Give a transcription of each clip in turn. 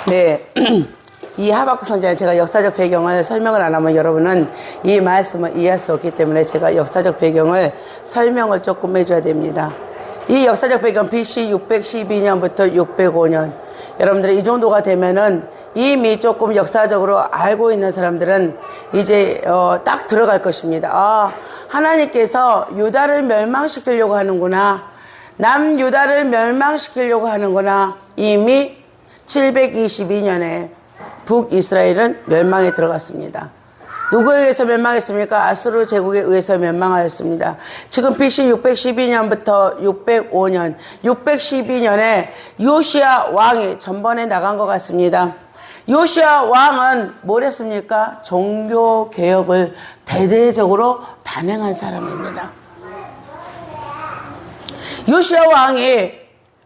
네. 이 하박국 선지자는 제가 역사적 배경을 설명을 안 하면 여러분은 이 말씀을 이해할 수 없기 때문에 제가 역사적 배경을 설명을 조금 해줘야 됩니다. 이 역사적 배경 BC 612년부터 605년. 여러분들이 이 정도가 되면은 이미 조금 역사적으로 알고 있는 사람들은 이제 딱 들어갈 것입니다. 아, 하나님께서 유다를 멸망시키려고 하는구나. 남유다를 멸망시키려고 하는구나. 이미 722년에 북이스라엘은 멸망에 들어갔습니다. 누구에 의해서 멸망했습니까? 아수르 제국에 의해서 멸망하였습니다. 지금 BC 612년부터 605년, 612년에 요시야 왕이 전번에 나간 것 같습니다. 요시야 왕은 뭘 했습니까? 종교개혁을 대대적으로 단행한 사람입니다. 요시야 왕이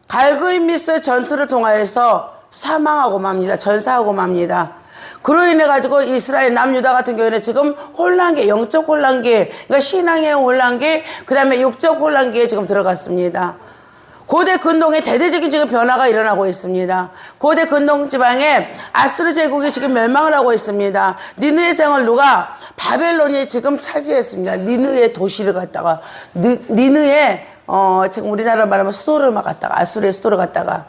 갈그미스 전투를 통하여서 사망하고 맙니다. 전사하고 맙니다. 그로 인해 가지고 이스라엘 남유다 같은 경우에는 지금 혼란기, 영적 혼란기, 그러니까 신앙의 혼란기, 그 다음에 육적 혼란기에 지금 들어갔습니다. 고대 근동에 대대적인 지금 변화가 일어나고 있습니다. 고대 근동 지방에 아수르 제국이 지금 멸망을 하고 있습니다. 니느웨 성을 누가? 바벨론이 지금 차지했습니다. 니느웨 도시를 갖다가 니느웨 지금 우리나라 말하면 수도를 막 갖다가 아수르의 수도를 갖다가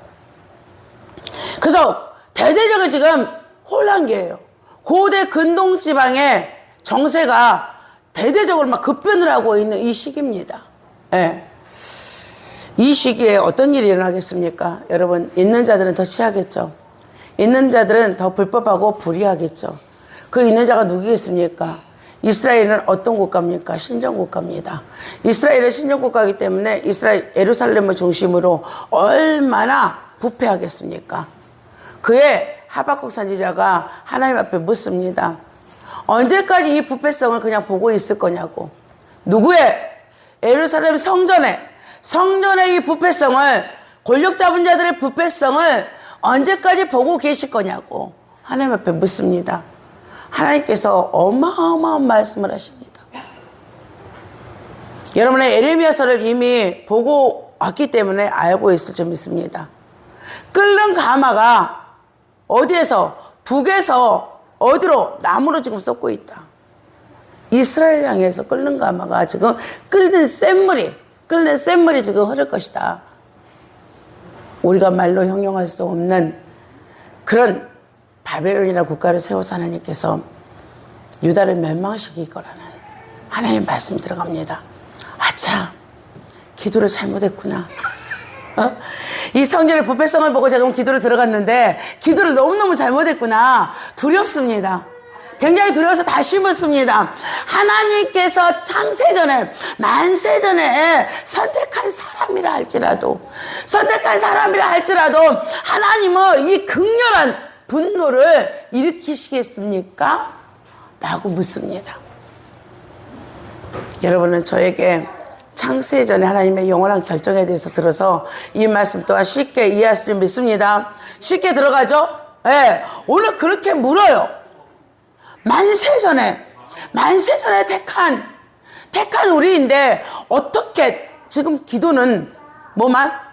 그래서 대대적인 지금 혼란기예요. 고대 근동 지방의 정세가 대대적으로 막 급변을 하고 있는 이 시기입니다. 예. 이 시기에 어떤 일이 일어나겠습니까? 여러분, 있는 자들은 더 취하겠죠. 있는 자들은 더 불법하고 불의하겠죠. 그 있는 자가 누구겠습니까? 이스라엘은 어떤 국가입니까? 신정국가입니다. 이스라엘은 신정국가이기 때문에 이스라엘 예루살렘을 중심으로 얼마나 부패하겠습니까? 그의 하박국 선지자가 하나님 앞에 묻습니다. 언제까지 이 부패성을 그냥 보고 있을 거냐고. 누구의? 예루살렘 성전의 이 부패성을, 권력 잡은 자들의 부패성을 언제까지 보고 계실 거냐고 하나님 앞에 묻습니다. 하나님께서 어마어마한 말씀을 하십니다. 여러분의 예레미야서를 이미 보고 왔기 때문에 알고 있을 줄 믿습니다. 끓는 가마가 어디에서? 북에서 어디로? 남으로 지금 쏟고 있다. 이스라엘 향해서 끓는 가마가 지금 끓는 샘물이 지금 흐를 것이다. 우리가 말로 형용할 수 없는 그런 바벨론이라는 국가를 세워서 하나님께서 유다를 멸망시킬 거라는 하나님의 말씀이 들어갑니다. 아차, 기도를 잘못했구나. 이 성전의 부패성을 보고 제가 기도를 들어갔는데 기도를 너무너무 잘못했구나. 두렵습니다. 굉장히 두려워서 다시 묻습니다. 하나님께서 창세전에, 만세전에 선택한 사람이라 할지라도 하나님은 이 극렬한 분노를 일으키시겠습니까? 라고 묻습니다. 여러분은 저에게 창세전에 하나님의 영원한 결정에 대해서 들어서 이 말씀 또한 쉽게 이해할 수 있는 믿습니다. 쉽게 들어가죠? 네, 오늘 그렇게 물어요. 만세전에 택한 우리인데 어떻게 지금 기도는 뭐만?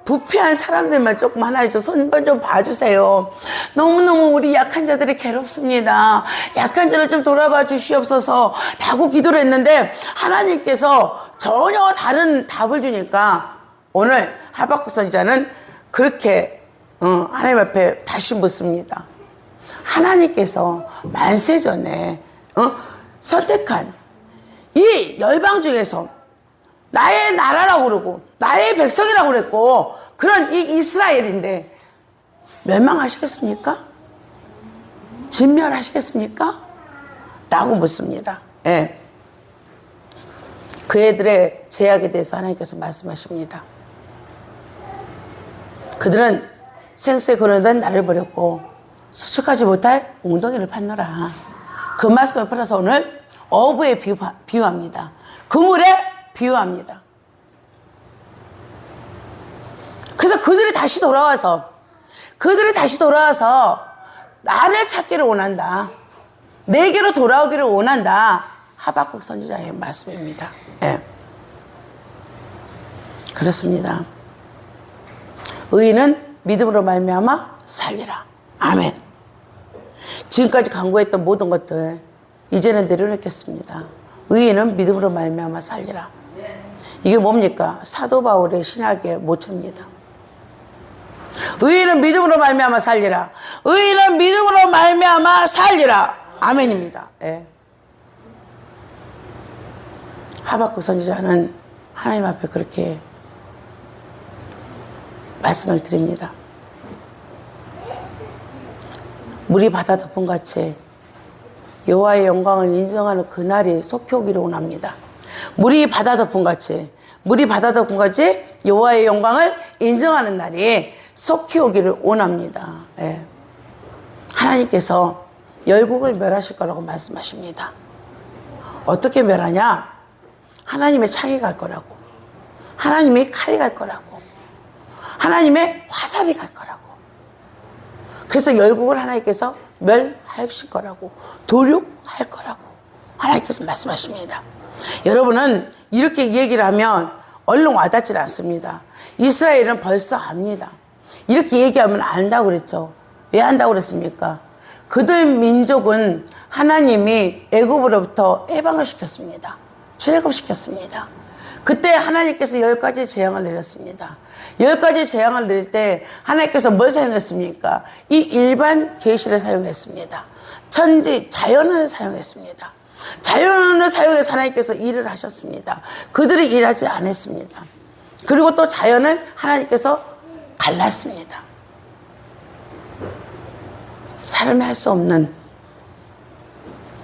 부패한 사람들만 조금 하나님 좀 손 좀 봐주세요. 너무너무 우리 약한 자들이 괴롭습니다. 약한 자를 좀 돌아봐 주시옵소서 라고 기도를 했는데 하나님께서 전혀 다른 답을 주니까 오늘 하박국 선지자는 그렇게 하나님 앞에 다시 묻습니다. 하나님께서 만세전에 선택한 이 열방 중에서 나의 나라라고 그러고 나의 백성이라고 그랬고 그런 이 이스라엘인데 멸망하시겠습니까? 진멸하시겠습니까? 라고 묻습니다. 예. 그 애들의 죄악에 대해서 하나님께서 말씀하십니다. 그들은 생수에 거느던 나를 버렸고 수축하지 못할 웅덩이를 팠노라. 그 말씀을 풀어서 오늘 어부에 비유합니다. 그물에 비유합니다. 그래서 그들이 다시 돌아와서 나를 찾기를 원한다. 내게로 돌아오기를 원한다. 하박국 선지자의 말씀입니다. 네. 그렇습니다. 의인은 믿음으로 말미암아 살리라. 아멘. 지금까지 강구했던 모든 것들 이제는 내려놓겠습니다. 의인은 믿음으로 말미암아 살리라. 이게 뭡니까? 사도 바울의 신학의 모처입니다. 의인은 믿음으로 말미암아 살리라. 의인은 믿음으로 말미암아 살리라. 아멘입니다. 예. 하박국 선지자는 하나님 앞에 그렇게 말씀을 드립니다. 물이 바다 덮음같이 여호와의 영광을 인정하는 그날이 속히 오기를 원합니다. 물이 바다 덮음같이 여호와의 영광을 인정하는 날이 속히 오기를 원합니다. 예. 하나님께서 열국을 멸하실 거라고 말씀하십니다. 어떻게 멸하냐? 하나님의 창이 갈 거라고, 하나님의 칼이 갈 거라고, 하나님의 화살이 갈 거라고. 그래서 열국을 하나님께서 멸하실 거라고, 도륙할 거라고 하나님께서 말씀하십니다. 여러분은 이렇게 얘기를 하면 얼른 와닿질 않습니다. 이스라엘은 벌써 압니다. 이렇게 얘기하면 안다고 그랬죠. 왜 안다고 그랬습니까? 그들 민족은 하나님이 애굽으로부터 해방을 시켰습니다. 출애굽시켰습니다. 그때 하나님께서 10가지 재앙을 내렸습니다. 10가지 재앙을 내릴 때 하나님께서 뭘 사용했습니까? 이 일반 계시를 사용했습니다. 천지, 자연을 사용했습니다. 자연을 사용해서 하나님께서 일을 하셨습니다. 그들이 일하지 않았습니다. 그리고 또 자연을 하나님께서 갈랐습니다. 사람이 할 수 없는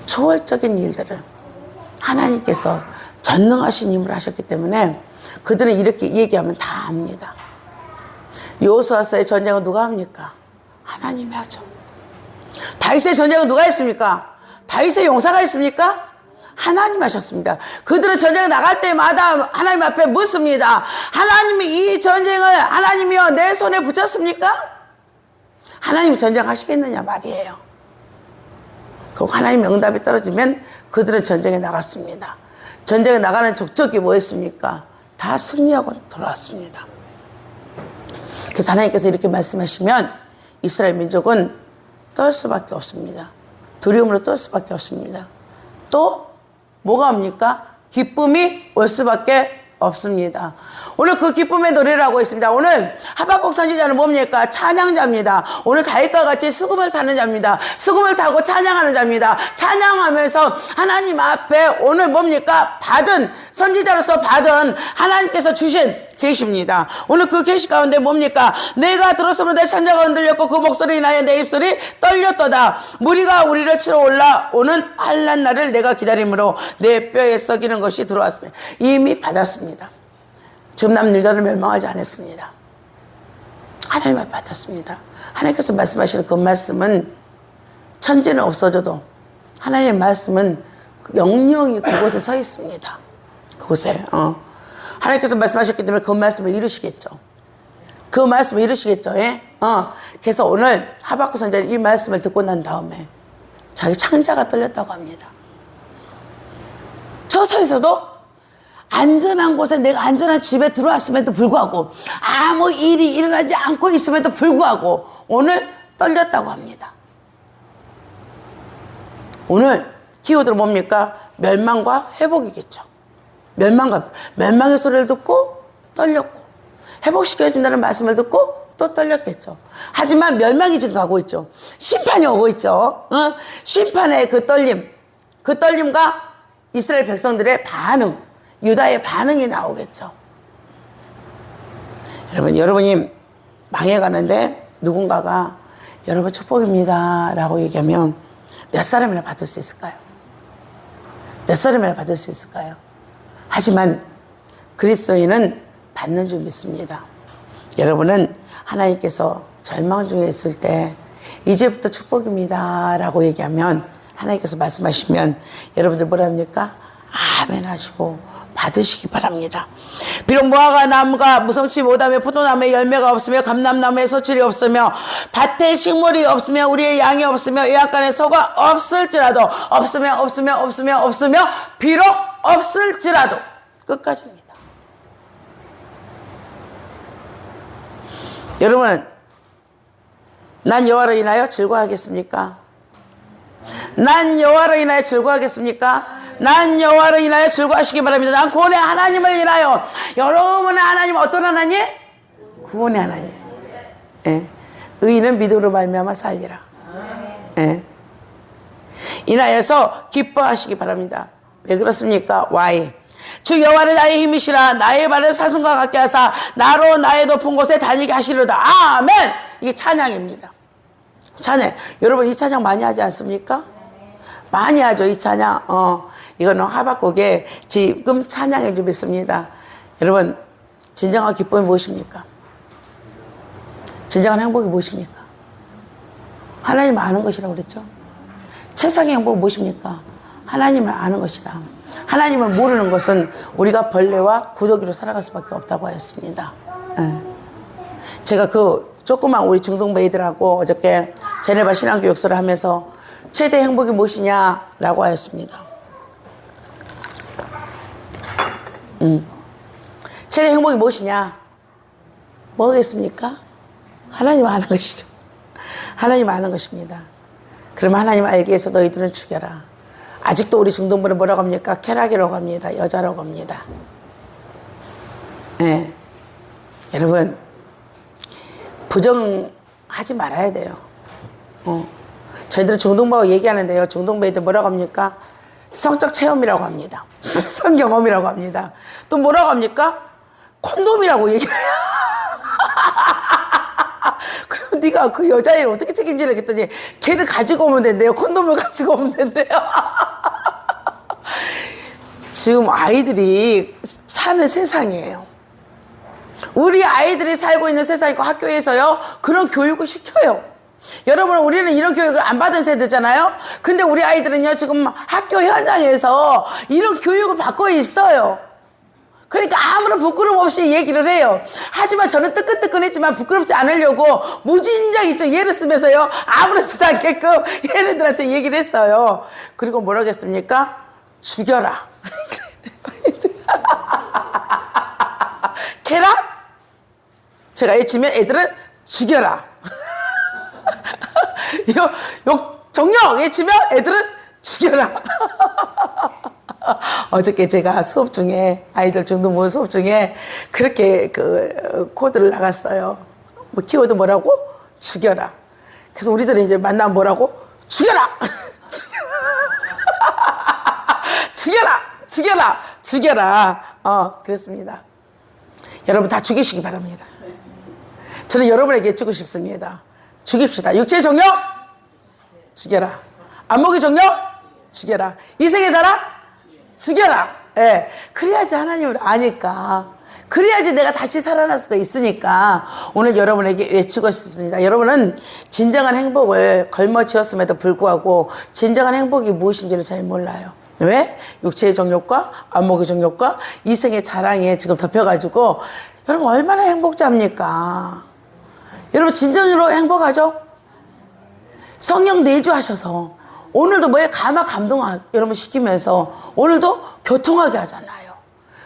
초월적인 일들을 하나님께서 전능하신 힘을 하셨기 때문에 그들은 이렇게 얘기하면 다 압니다. 여호수아서의 전쟁은 누가 합니까? 하나님이 하죠. 다윗의 전쟁은 누가 했습니까? 다윗의 용사가 했습니까? 하나님 하셨습니다. 그들은 전쟁에 나갈 때마다 하나님 앞에 묻습니다. 하나님이 이 전쟁을 하나님이여 내 손에 붙였습니까? 하나님이 전쟁하시겠느냐 말이에요. 그리고 하나님의 응답이 떨어지면 그들은 전쟁에 나갔습니다. 전쟁에 나가는 족적이 뭐였습니까? 다 승리하고 돌아왔습니다. 그래서 하나님께서 이렇게 말씀하시면 이스라엘 민족은 떨 수밖에 없습니다. 두려움으로 떨 수밖에 없습니다. 또 뭐가 옵니까? 기쁨이 올 수밖에 없습니다. 오늘 그 기쁨의 노래를 하고 있습니다. 오늘 하박국 선지자는 뭡니까? 찬양자입니다. 오늘 다윗과 같이 수금을 타는 자입니다. 수금을 타고 찬양하는 자입니다. 찬양하면서 하나님 앞에 오늘 뭡니까? 선지자로서 받은 하나님께서 주신 계시입니다. 오늘 그 계시 가운데 뭡니까? 내가 들었으므로 내 천자가 흔들렸고 그 목소리 인하여 내 입술이 떨렸도다. 무리가 우리를 치러 올라오는 한란 날을 내가 기다림으로 내 뼈에 썩이는 것이 들어왔습니다. 이미 받았습니다. 중남 유다를 멸망하지 않았습니다. 하나님을 받았습니다. 하나님께서 말씀하시는 그 말씀은 천지는 없어져도 하나님의 말씀은 영영이 그곳에 서 있습니다. 그곳에 하나님께서 말씀하셨기 때문에 그 말씀을 이루시겠죠. 그 말씀을 이루시겠죠. 예? 그래서 오늘 하박국 선지자는 이 말씀을 듣고 난 다음에 자기 창자가 떨렸다고 합니다. 저 서에서도 안전한 곳에 내가 안전한 집에 들어왔음에도 불구하고 아무 일이 일어나지 않고 있음에도 불구하고 오늘 떨렸다고 합니다. 오늘 키워드는 뭡니까? 멸망과 회복이겠죠. 멸망의 소리를 듣고 떨렸고 회복시켜준다는 말씀을 듣고 또 떨렸겠죠. 하지만 멸망이 지금 가고 있죠. 심판이 오고 있죠. 심판의 그 떨림과 이스라엘 백성들의 반응, 유다의 반응이 나오겠죠. 여러분이 망해가는데 누군가가 여러분 축복입니다 라고 얘기하면 몇 사람이나 받을 수 있을까요? 몇 사람이나 받을 수 있을까요? 하지만 그리스도인은 받는 줄 믿습니다. 여러분은 하나님께서 절망 중에 있을 때 이제부터 축복입니다 라고 얘기하면 하나님께서 말씀하시면 여러분들 뭐라 합니까? 아멘 하시고 받으시기 바랍니다. 비록 무화과 나무가 무성치 못하며 포도나무에 열매가 없으며 감람나무에 소출이 없으며 밭에 식물이 없으며 우리의 양이 없으며 외양간에 소가 없을지라도 없으며 비록 없을지라도 끝까지입니다. 여러분 난 여호와로 인하여 즐거워하겠습니까? 난 여호와로 인하여 즐거워하겠습니까? 난 여호와로 인하여 즐거워하시기 바랍니다. 난 구원의 하나님을 인하여. 여러분의 하나님 어떤 하나님? 구원의 하나님. 예. 의인은 믿음으로 말미암아 살리라. 예. 인하여서 기뻐하시기 바랍니다. 왜 그렇습니까? Why? 주 여호와는 나의 힘이시라. 나의 발을 사슴과 같게 하사 나로 나의 높은 곳에 다니게 하시리로다. 아멘. 이게 찬양입니다. 찬양. 여러분 이 찬양 많이 하지 않습니까? 많이 하죠. 이 찬양. 이거는 하박국에 지금 찬양해 주겠습니다. 여러분 진정한 기쁨이 무엇입니까? 진정한 행복이 무엇입니까? 하나님을 아는 것이라고 그랬죠. 최상의 행복은 무엇입니까? 하나님을 아는 것이다. 하나님을 모르는 것은 우리가 벌레와 구더기로 살아갈 수밖에 없다고 하였습니다. 예. 제가 그 조그만 우리 중동베이들하고 어저께 제네바 신앙교육소를 하면서 최대 행복이 무엇이냐라고 하였습니다. 최대 행복이 무엇이냐? 뭐겠습니까? 하나님 아는 것이죠. 하나님 아는 것입니다. 그러면 하나님 알기 위해서 너희들은 죽여라. 아직도 우리 중동부는 뭐라고 합니까? 쾌락이라고 합니다. 여자라고 합니다. 네. 여러분 부정하지 말아야 돼요. 저희들은 중동부하고 얘기하는데요. 중동부애들 뭐라고 합니까? 성적 체험이라고 합니다. 성경험이라고 합니다. 또 뭐라고 합니까? 콘돔이라고 얘기해요. 그럼 네가 그 여자애를 어떻게 책임지려 했더니 걔를 가지고 오면 된대요. 콘돔을 가지고 오면 된대요. 지금 아이들이 사는 세상이에요. 우리 아이들이 살고 있는 세상이고 학교에서요 그런 교육을 시켜요. 여러분 우리는 이런 교육을 안 받은 세대잖아요. 근데 우리 아이들은요 지금 학교 현장에서 이런 교육을 받고 있어요. 그러니까 아무런 부끄럼 없이 얘기를 해요. 하지만 저는 뜨끈뜨끈했지만 부끄럽지 않으려고 무진장 있죠. 예를 쓰면서요 아무렇지도 않게끔 얘네들한테 얘기를 했어요. 그리고 뭐라고 했습니까? 죽여라. 캐라? 제가 외치면 애들은 죽여라. 정령 외치면 애들은 죽여라. 어저께 제가 수업 중에 아이들 중등부 수업 중에 그렇게 그 코드를 나갔어요. 뭐 키워드 뭐라고? 죽여라. 그래서 우리들은 이제 만나면 뭐라고? 죽여라. 죽여라. 죽여라. 죽여라. 그렇습니다. 여러분 다 죽이시기 바랍니다. 저는 여러분에게 주고 싶습니다. 죽입시다. 육체의 정욕 죽여라. 안목의 정욕 죽여라. 이생의 사랑 죽여라. 예. 그래야지 하나님을 아니까. 그래야지 내가 다시 살아날 수가 있으니까 오늘 여러분에게 외치고 싶습니다. 여러분은 진정한 행복을 걸머쥐었음에도 불구하고 진정한 행복이 무엇인지를 잘 몰라요. 왜? 육체의 정욕과 안목의 정욕과 이생의 자랑에 지금 덮여가지고 여러분 얼마나 행복자입니까? 여러분 진정으로 행복하죠? 성령 내주하셔서 오늘도 뭐에 감동 여러분 시키면서 오늘도 교통하게 하잖아요.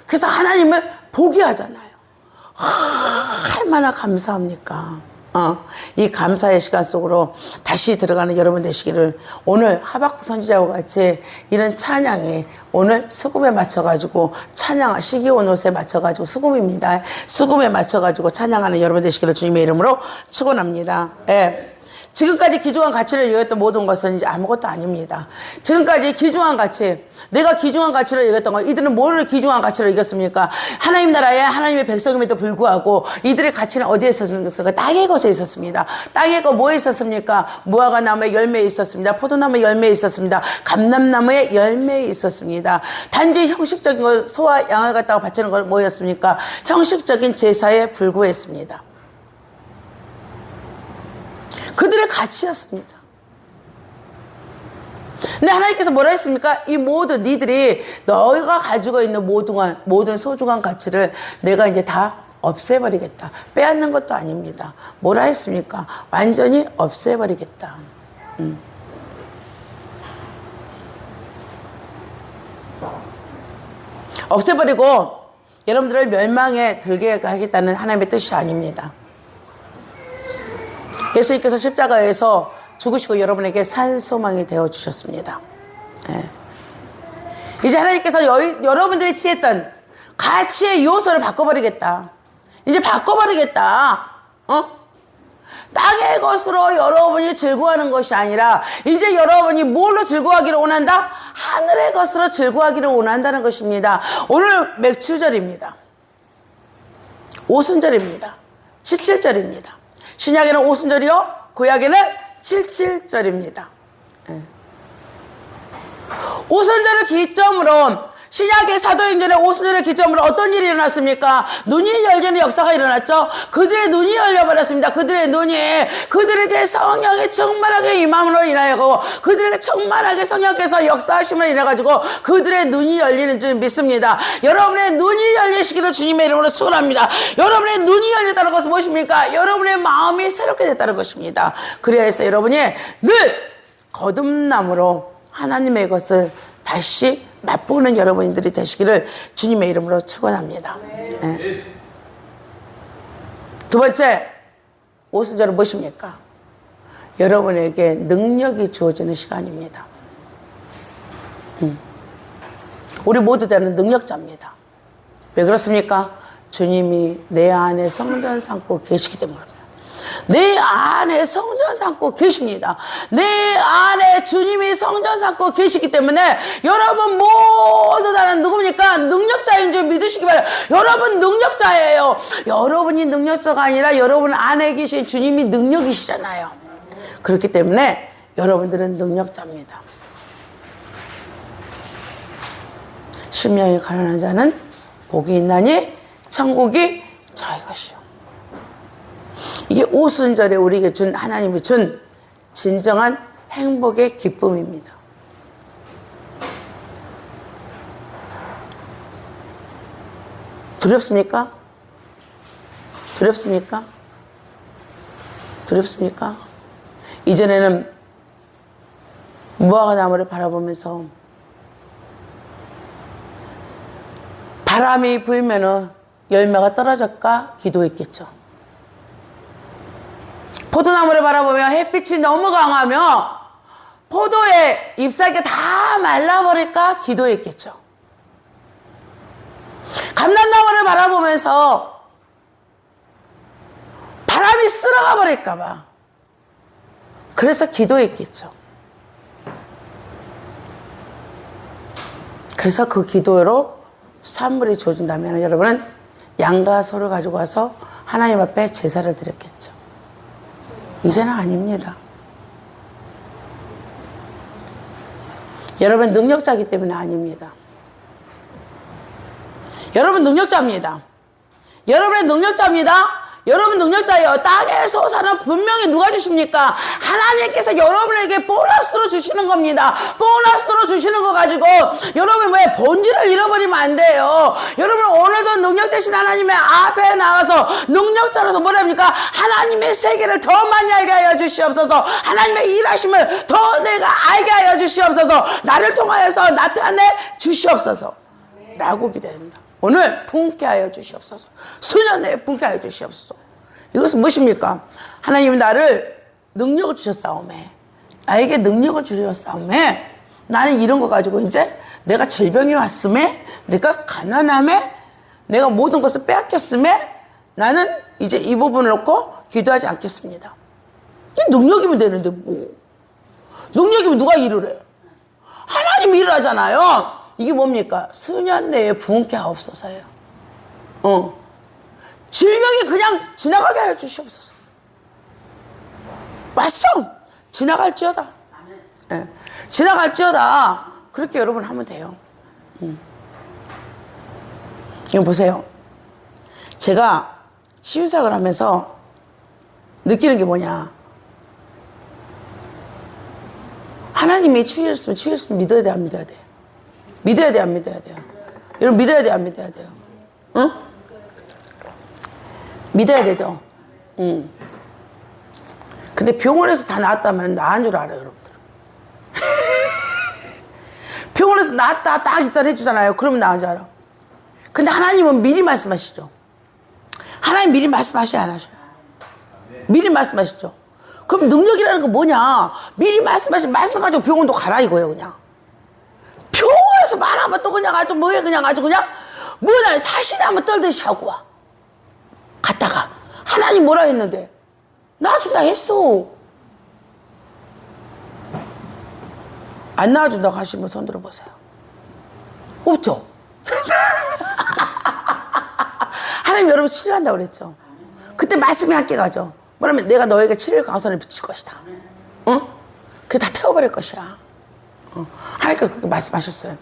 그래서 하나님을 보게 하잖아요. 얼마나 감사합니까? 이 감사의 시간 속으로 다시 들어가는 여러분 되시기를 오늘 하박국 선지자와 같이 이런 찬양에 오늘 수금에 맞춰가지고 찬양 시기온 옷에 맞춰가지고 수금입니다. 수금에 맞춰가지고 찬양하는 여러분 되시기를 주님의 이름으로 축원합니다. 예. 지금까지 귀중한 가치를 여겼던 모든 것은 이제 아무것도 아닙니다. 지금까지 귀중한 가치, 내가 귀중한 가치를 여겼던 거, 이들은 뭐를 귀중한 가치를 여겼습니까? 하나님 나라에 하나님의 백성임에도 불구하고 이들의 가치는 어디에 있었습니까? 땅의 것에 있었습니다. 땅의 것 뭐에 있었습니까? 무화과 나무의 열매에 있었습니다. 포도나무의 열매에 있었습니다. 감람나무의 열매에 있었습니다. 단지 형식적인 것, 소와 양을 갖다가 바치는 것 뭐였습니까? 형식적인 제사에 불구했습니다. 그들의 가치였습니다. 근데 하나님께서 뭐라 했습니까? 이 모든 니들이 너희가 가지고 있는 모든 소중한 가치를 내가 이제 다 없애버리겠다. 빼앗는 것도 아닙니다. 뭐라 했습니까? 완전히 없애버리겠다. 없애버리고 여러분들을 멸망에 들게 하겠다는 하나님의 뜻이 아닙니다. 예수님께서 십자가에서 죽으시고 여러분에게 산소망이 되어주셨습니다. 예. 이제 하나님께서 여러분들이 취했던 가치의 요소를 바꿔버리겠다. 이제 바꿔버리겠다. 땅의 것으로 여러분이 즐거워하는 것이 아니라 이제 여러분이 뭘로 즐거워하기를 원한다? 하늘의 것으로 즐거워하기를 원한다는 것입니다. 오늘 맥추절입니다. 오순절입니다. 칠칠절입니다. 신약에는 오순절이요, 구약에는 칠칠절입니다. 오순절을 기점으로, 신약의 사도행전의 오순절을 기점으로 어떤 일이 일어났습니까? 눈이 열리는 역사가 일어났죠. 그들의 눈이 열려버렸습니다. 그들의 눈이 그들에게 성령이 충만하게 임함으로 인하여 그들에게 충만하게 성령께서 역사하심으로 인해가지고 그들의 눈이 열리는 줄 믿습니다. 여러분의 눈이 열리시기를 주님의 이름으로 축원합니다. 여러분의 눈이 열렸다는 것은 무엇입니까? 여러분의 마음이 새롭게 됐다는 것입니다. 그래서 여러분이 늘 거듭남으로 하나님의 것을 다시 맛보는 여러분들이 되시기를 주님의 이름으로 축원합니다. 네. 두 번째, 오순절은 무엇입니까? 여러분에게 능력이 주어지는 시간입니다. 우리 모두 다는 능력자입니다. 왜 그렇습니까? 주님이 내 안에 성전 삼고 계시기 때문입니다. 내 안에 성전 삼고 계십니다. 내 안에 주님이 성전 삼고 계시기 때문에 여러분 모두 다는 누굽니까? 능력자인 줄 믿으시기 바랍니다. 여러분 능력자예요. 여러분이 능력자가 아니라 여러분 안에 계신 주님이 능력이시잖아요. 그렇기 때문에 여러분들은 능력자입니다. 심령이 가난한 자는 복이 있나니 천국이 저희 것이요. 이게 오순절에 우리에게 준, 하나님이 준 진정한 행복의 기쁨입니다. 두렵습니까? 두렵습니까? 두렵습니까? 이전에는 무화과 나무를 바라보면서 바람이 불면은 열매가 떨어질까 기도했겠죠. 포도나무를 바라보며 햇빛이 너무 강하며 포도의 잎사귀가 다 말라버릴까 기도했겠죠. 감람나무를 바라보면서 바람이 쓸어가 버릴까봐 그래서 기도했겠죠. 그래서 그 기도로 산물이 주어진다면 여러분은 양과 소를 가지고 와서 하나님 앞에 제사를 드렸겠죠. 이제는 아닙니다. 여러분 능력자이기 때문에 아닙니다. 여러분 능력자입니다. 여러분의 능력자입니다. 여러분 능력자예요. 땅의 소산은 분명히 누가 주십니까? 하나님께서 여러분에게 보너스로 주시는 겁니다. 보너스로 주시는 거 가지고 여러분 왜 본질을 잃어버리면 안 돼요. 여러분 오늘도 능력 되신 하나님의 앞에 나가서 능력자로서 뭐랍니까? 하나님의 세계를 더 많이 알게 하여 주시옵소서. 하나님의 일하심을 더 내가 알게 하여 주시옵소서. 나를 통하여서 나타내 주시옵소서 라고 기도합니다. 오늘 분케 하여 주시옵소서. 수년 내에 분케 하여 주시옵소서. 이것은 무엇입니까? 하나님이 나를 능력을 주셨사오매, 나에게 능력을 주셨사오매, 나는 이런 거 가지고 이제 내가 질병이 왔음에, 내가 가난함에, 내가 모든 것을 빼앗겼음에 나는 이제 이 부분을 놓고 기도하지 않겠습니다. 능력이면 되는데 뭐. 능력이면 누가 일을 해? 하나님이 일을 하잖아요. 이게 뭡니까? 수년 내에 부흥케 하옵소서예요. 질병이 그냥 지나가게 하여 주시옵소서. 왔어! 지나갈지어다. 네. 지나갈지어다. 그렇게 여러분 하면 돼요. 이거 보세요. 제가 치유사역을 하면서 느끼는 게 뭐냐. 하나님이 치유했으면 믿어야 돼, 안 믿어야 돼? 믿어야 돼, 안 믿어야 돼요? 여러분 믿어야 돼, 안 믿어야 돼요? 응? 믿어야 되죠? 응. 근데 병원에서 다 나았다면 나은 줄 알아요, 여러분들. 병원에서 나았다 딱 입장해 주잖아요. 그러면 나은 줄 알아. 근데 하나님은 미리 말씀하시죠. 하나님 미리 말씀하셔야 안 하셔요. 미리 말씀하시죠. 그럼 능력이라는 건 뭐냐? 미리 말씀 가지고 병원도 가라 이거예요, 그냥. 병원에서 말하면 또 그냥 아주 뭐해, 그냥 아주 그냥 뭐냐, 사실이 한번 떨듯이 하고 와. 갔다가 하나님 뭐라 했는데? 낳아준다 했어. 안 낳아준다고 하시면 손 들어보세요. 없죠? 하나님 여러분 치료한다고 그랬죠. 그때 말씀이 함께 가죠. 뭐라면 내가 너에게 치료의 강선을 비칠 것이다. 응? 그게 다 태워버릴 것이야. 하나님께서 그렇게 말씀하셨어요.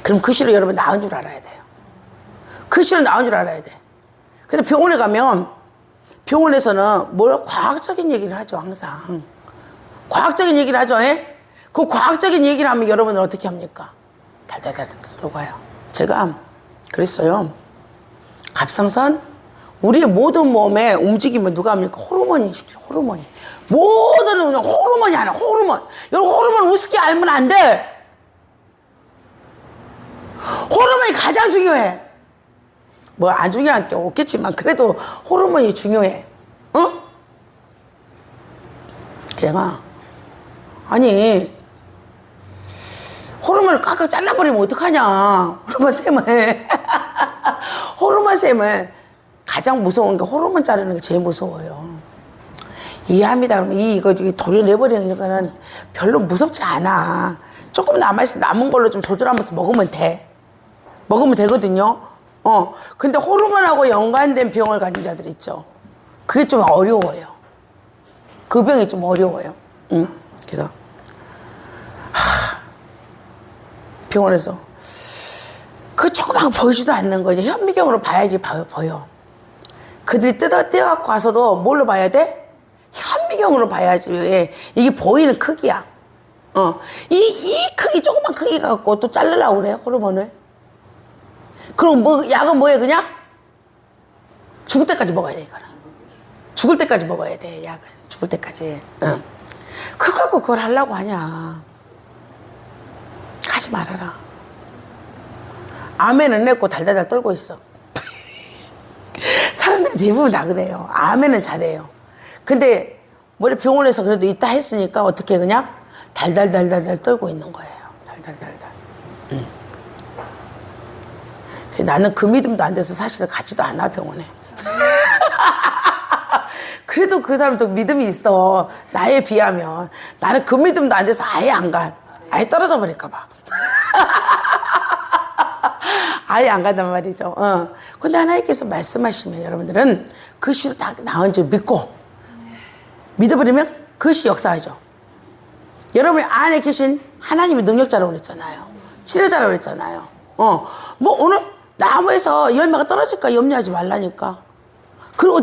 그럼 그 시로 여러분 나은 줄 알아야 돼요. 그 시로 나은 줄 알아야 돼. 근데 병원에 가면 병원에서는 뭘 과학적인 얘기를 하죠. 항상 과학적인 얘기를 하죠. 예? 그 과학적인 얘기를 하면 여러분은 어떻게 합니까? 달달달 들어가요. 제가 그랬어요. 갑상선 우리의 모든 몸의 움직임은 누가 합니까? 호르몬이 시키죠. 호르몬이. 모든 호르몬이 하나. 호르몬. 여러분 호르몬 우습게 알면 안 돼. 호르몬이 가장 중요해. 뭐 안 중요한 게 없겠지만 그래도 호르몬이 중요해. 응? 걔가 아니 호르몬을 깎아 잘라버리면 어떡하냐. 호르몬 쌤을. 호르몬 쌤을 가장 무서운 게 호르몬 자르는 게 제일 무서워요. 이해합니다. 그러면 이거 도려내버리는 거는 별로 무섭지 않아. 조금 남아있어 남은 걸로 좀 조절하면서 먹으면 돼. 먹으면 되거든요. 근데 호르몬하고 연관된 병을 가진 자들 있죠. 그게 좀 어려워요. 그 병이 좀 어려워요. 그래서 병원에서 그 조그만 거 보이지도 않는 거죠. 현미경으로 봐야지 보여. 그들이 떼어갖고 가서도 뭘로 봐야 돼? 현미경으로 봐야지. 왜? 이게 보이는 크기야. 이 크기, 조그만 크기 갖고 또 자르려고 그래, 호르몬을. 그럼 뭐, 약은 뭐해, 그냥? 죽을 때까지 먹어야 돼, 이거는. 죽을 때까지 먹어야 돼, 약은. 죽을 때까지. 그거 갖고 그걸 하려고 하냐. 하지 말아라. 아멘은 냈고 달달달 떨고 있어. 사람들이 대부분 다 그래요. 아멘은 잘해요. 근데 머리 병원에서 그래도 있다 했으니까 어떻게 그냥 달달달달달 떨고 있는 거예요. 달달달달. 나는 그 믿음도 안 돼서 사실은 가지도 않아 병원에. 그래도 그 사람도 믿음이 있어. 나에 비하면. 나는 그 믿음도 안 돼서 아예 안 가. 아예 떨어져 버릴까 봐. 아예 안 간단 말이죠. 근데 하나님께서 말씀하시면 여러분들은 그 시로 딱 나온 줄 믿고 믿어버리면 그 시 역사하죠. 여러분 안에 계신 하나님이 능력자라고 그랬잖아요. 치료자라고 그랬잖아요. 뭐 오늘 나무에서 열매가 떨어질까 염려하지 말라니까. 그리고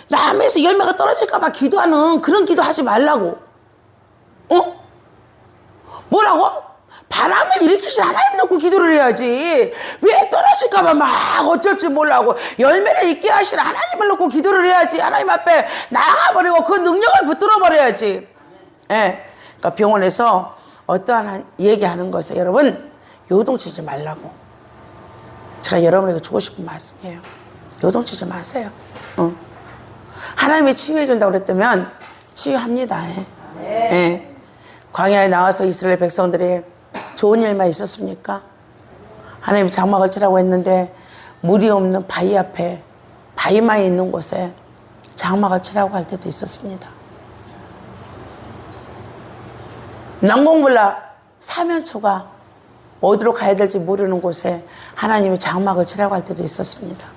나무에서 열매가 떨어질까 봐 기도하는 그런 기도 하지 말라고. 뭐라고? 바람을 일으키신 하나님 놓고 기도를 해야지. 왜 떨어질까봐 막 어쩔 줄 몰라고 열매를 있게 하신 하나님을 놓고 기도를 해야지. 하나님 앞에 나가버리고 그 능력을 붙들어 버려야지. 예. 그러니까 병원에서 어떠한 얘기하는 것에 여러분 요동치지 말라고. 제가 여러분에게 주고 싶은 말씀이에요. 요동치지 마세요. 하나님이 치유해준다고 그랬다면 치유합니다. 예. 예. 광야에 나와서 이스라엘 백성들이 좋은 일만 있었습니까? 하나님이 장막을 치라고 했는데 물이 없는 바위 앞에 바위만 있는 곳에 장막을 치라고 할 때도 있었습니다. 난공불락 사면초가 어디로 가야 될지 모르는 곳에 하나님이 장막을 치라고 할 때도 있었습니다.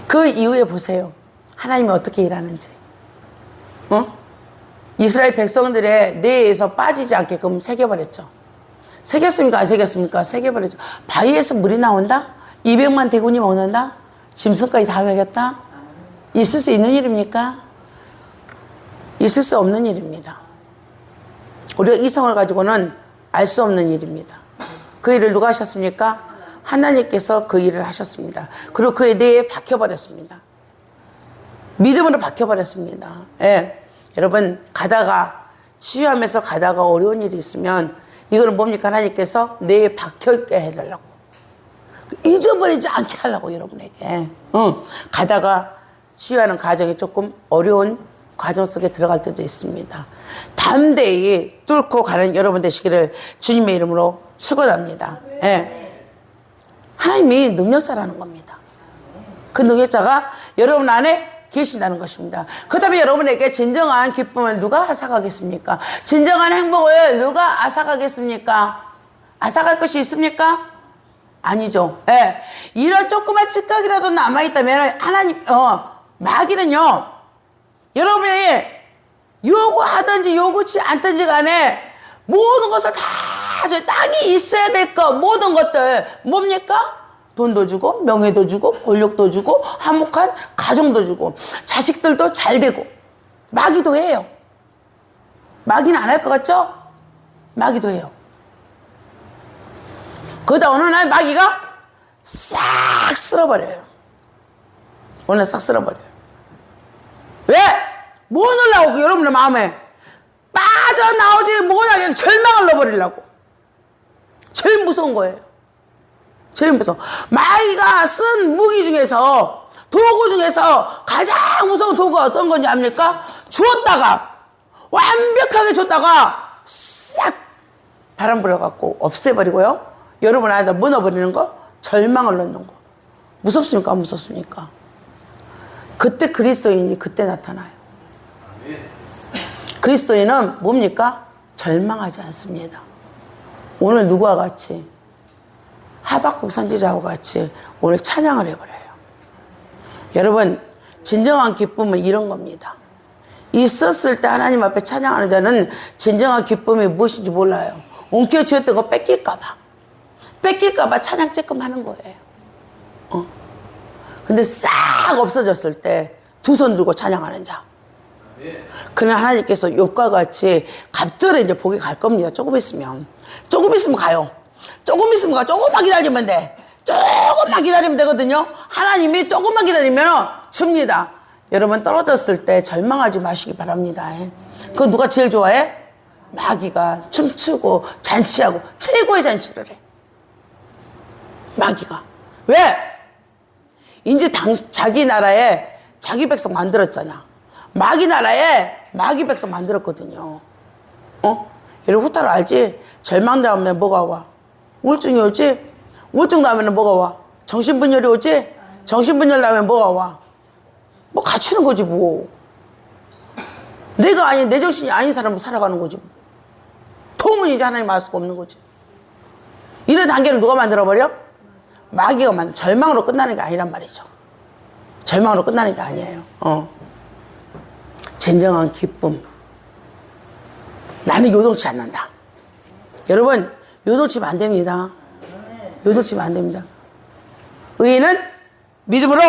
그 이후에 보세요. 하나님이 어떻게 일하는지. 이스라엘 백성들의 뇌에서 빠지지 않게끔 새겨버렸죠. 새겼습니까? 안 새겼습니까? 새겨버렸죠. 바위에서 물이 나온다? 200만 대군이 먹는다? 짐승까지 다 먹였다? 있을 수 있는 일입니까? 있을 수 없는 일입니다. 우리가 이성을 가지고는 알 수 없는 일입니다. 그 일을 누가 하셨습니까? 하나님께서 그 일을 하셨습니다. 그리고 그의 뇌에 박혀버렸습니다. 믿음으로 박혀버렸습니다. 예. 여러분 가다가 치유하면서 가다가 어려운 일이 있으면 이거는 뭡니까? 하나님께서 뇌에 박혀있게 해달라고. 잊어버리지 않게 하려고 여러분에게. 가다가 치유하는 과정이 조금 어려운 과정 속에 들어갈 때도 있습니다. 담대히 뚫고 가는 여러분 되시기를 주님의 이름으로 축원합니다. 예. 하나님이 능력자라는 겁니다. 그 능력자가 여러분 안에 계신다는 것입니다. 그렇다면 여러분에게 진정한 기쁨을 누가 앗아가겠습니까? 진정한 행복을 누가 앗아가겠습니까? 앗아갈 것이 있습니까? 아니죠. 예. 이런 조그만 찌꺼기라도 남아있다면 마귀는요, 여러분이 요구하든지 요구치 않든지 간에 모든 것을 다 땅이 있어야 될 것, 모든 것들 뭡니까? 돈도 주고 명예도 주고 권력도 주고 화목한 가정도 주고 자식들도 잘 되고. 마귀도 해요. 마귀는 안 할 것 같죠? 마귀도 해요. 그러다 어느 날 마귀가 싹 쓸어버려요. 어느 날 싹 쓸어버려요. 왜? 뭐 넣으려고 여러분의 마음에 빠져나오지 못하게 절망을 넣어버리려고. 제일 무서운 거예요. 제일 무서워. 마귀가 쓴 무기 중에서, 도구 중에서 가장 무서운 도구가 어떤 건지 압니까? 주었다가 완벽하게 줬다가 싹 바람 불어갖고 없애버리고요. 여러분 안에다 무너버리는 거, 절망을 넣는 거. 무섭습니까? 안 무섭습니까? 그때 그리스도인이 그때 나타나요. 그리스도인은 뭡니까? 절망하지 않습니다. 오늘 누구와 같이? 하박국 선지자와 같이 오늘 찬양을 해버려요. 여러분, 진정한 기쁨은 이런 겁니다. 있었을 때 하나님 앞에 찬양하는 자는 진정한 기쁨이 무엇인지 몰라요. 움켜쥐었던 거 뺏길까봐. 뺏길까봐 찬양 쬐끔 하는 거예요. 근데 싹 없어졌을 때 두 손 들고 찬양하는 자. 그는 하나님께서 욥과 같이 갑절에 이제 복이 갈 겁니다. 조금 있으면. 조금 있으면 가요. 조금 있으면 가. 조금만 기다리면 돼. 조금만 기다리면 되거든요. 하나님이 조금만 기다리면 줍니다. 여러분 떨어졌을 때 절망하지 마시기 바랍니다. 그거 누가 제일 좋아해? 마귀가 춤추고 잔치하고 최고의 잔치를 해. 마귀가. 왜? 이제 자기 나라에 자기 백성 만들었잖아. 마귀 나라에 마귀 백성 만들었거든요. 여러분 후타로 알지? 절망 다음에 뭐가 와? 우울증이 오지? 우울증 다음에는 뭐가 와? 정신분열이 오지? 정신분열 다음에 뭐가 와? 뭐 갇히는 거지 뭐. 내가 아닌 내 정신이 아닌 사람으로 살아가는 거지. 도움은 이제 하나님 알 수가 없는 거지. 이런 단계를 누가 만들어버려? 마귀가 절망으로 끝나는 게 아니란 말이죠. 절망으로 끝나는 게 아니에요. 진정한 기쁨. 나는 요동치 않는다. 여러분, 요동치면 안 됩니다. 요동치면 안 됩니다. 의인은 믿음으로,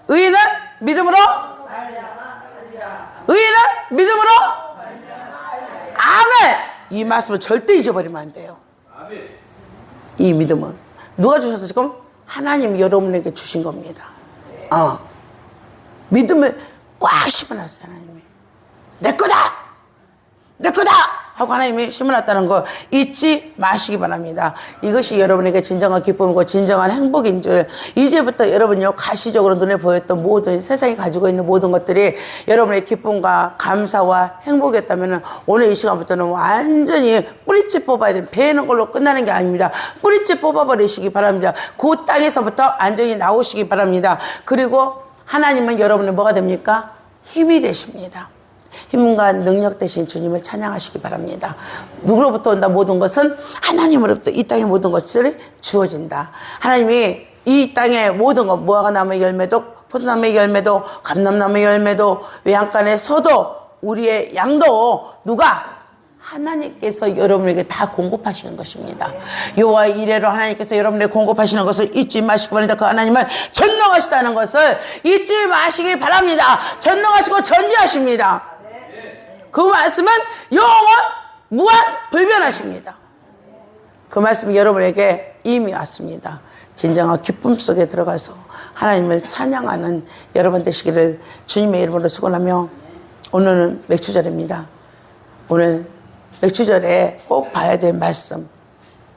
의인은 믿음으로, 의인은 믿음으로, 아멘! 이 말씀을 절대 잊어버리면 안 돼요. 이 믿음은. 누가 주셔서 지금? 하나님이 여러분에게 주신 겁니다. 믿음을 꽉 심어놨어요, 하나님이. 내 거다! 내 거다! 하고 하나님이 심어놨다는 거 잊지 마시기 바랍니다. 이것이 여러분에게 진정한 기쁨이고 진정한 행복인 줄. 이제부터 여러분요, 가시적으로 눈에 보였던 모든 세상이 가지고 있는 모든 것들이 여러분의 기쁨과 감사와 행복이었다면 오늘 이 시간부터는 완전히 뿌리째 뽑아야 돼. 베는 걸로 끝나는 게 아닙니다. 뿌리째 뽑아버리시기 바랍니다. 그 땅에서부터 안정이 나오시기 바랍니다. 그리고 하나님은 여러분의 뭐가 됩니까? 힘이 되십니다. 힘과 능력 되신 주님을 찬양하시기 바랍니다. 누구로부터 온다? 모든 것은 하나님으로부터. 이 땅의 모든 것들이 주어진다. 하나님이 이 땅의 모든 것, 무화과나무의 열매도 포도나무의 열매도 감람나무의 열매도 외양간의 서도 우리의 양도 누가? 하나님께서 여러분에게 다 공급하시는 것입니다. 여호와 이레로 하나님께서 여러분에게 공급하시는 것을 잊지 마시기 바랍니다. 그 하나님은 전능하시다는 것을 잊지 마시기 바랍니다. 전능하시고 전지하십니다. 그 말씀은 영원 무한 불변하십니다. 그 말씀이 여러분에게 이미 왔습니다. 진정한 기쁨 속에 들어가서 하나님을 찬양하는 여러분 되시기를 주님의 이름으로 축원하며, 오늘은 맥주절입니다. 오늘 맥주절에 꼭 봐야 될 말씀,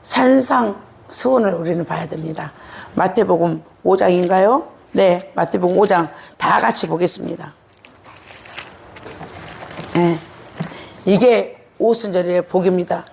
산상수훈을 우리는 봐야 됩니다. 마태복음 5장인가요? 네, 마태복음 5장 다 같이 보겠습니다. 네, 이게 오순절의 복입니다.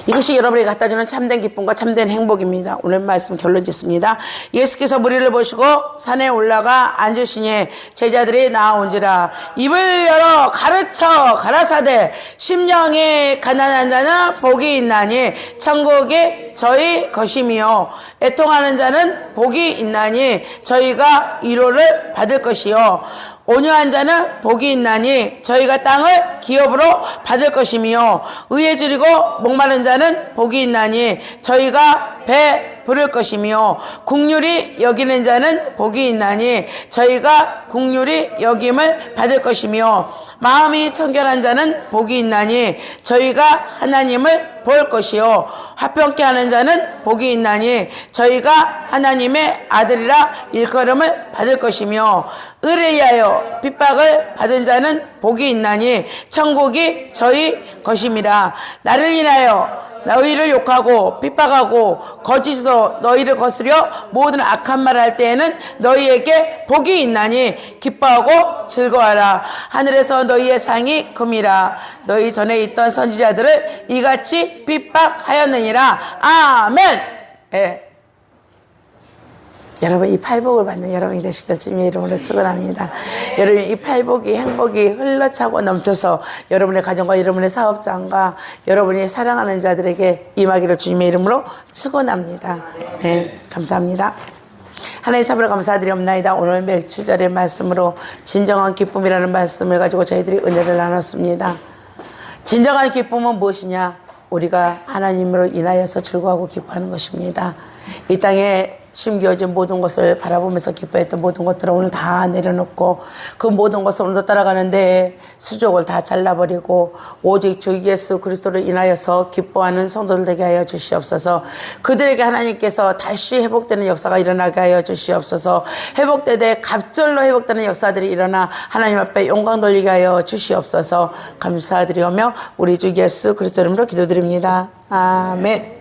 이것이 여러분에게 갖다주는 참된 기쁨과 참된 행복입니다. 오늘 말씀 결론 짓습니다. 예수께서 무리를 보시고 산에 올라가 앉으시니 제자들이 나온지라 입을 열어 가르쳐 가라사대 심령이 가난한 자는 복이 있나니 천국이 저희 것이며 애통하는 자는 복이 있나니 저희가 위로를 받을 것이요 온유한 자는 복이 있나니 저희가 땅을 기업으로 받을 것이며 의에 줄이고 목마른 자는 복이 있나니 저희가 배 부를 것이며 국률이 여기는 자는 복이 있나니 저희가 국률이 여김을 받을 것이며 마음이 청결한 자는 복이 있나니 저희가 하나님을 볼 것이요 화평케 하는 자는 복이 있나니 저희가 하나님의 아들이라 일컬음을 받을 것이며 의를 위하여 핍박을 받은 자는 복이 있나니 천국이 저희 것임이라. 나를 인하여 너희를 욕하고 핍박하고 거짓으로 너희를 거스려 모든 악한 말을 할 때에는 너희에게 복이 있나니 기뻐하고 즐거워하라. 하늘에서 너희의 상이 금이라. 너희 전에 있던 선지자들을 이같이 핍박하였느니라. 아멘. 예. 여러분 이 팔복을 받는 여러분이 되시길 주님의 이름으로 축원합니다. 여러분 이 팔복이 행복이 흘러차고 넘쳐서 여러분의 가정과 여러분의 사업장과 여러분이 사랑하는 자들에게 임하기를 주님의 이름으로 축원합니다. 네, 감사합니다. 하나님 참으로 감사드리옵나이다. 오늘 며칠절의 말씀으로 진정한 기쁨이라는 말씀을 가지고 저희들이 은혜를 나눴습니다. 진정한 기쁨은 무엇이냐? 우리가 하나님으로 인하여서 즐거워하고 기뻐하는 것입니다. 이 땅에 심겨진 모든 것을 바라보면서 기뻐했던 모든 것들을 오늘 다 내려놓고 그 모든 것을 오늘도 따라가는데 수족을 다 잘라버리고 오직 주 예수 그리스도를 인하여서 기뻐하는 성도들 되게 하여 주시옵소서. 그들에게 하나님께서 다시 회복되는 역사가 일어나게 하여 주시옵소서. 회복되되 갑절로 회복되는 역사들이 일어나 하나님 앞에 영광 돌리게 하여 주시옵소서. 감사드리오며 우리 주 예수 그리스도 이름으로 기도드립니다. 아멘.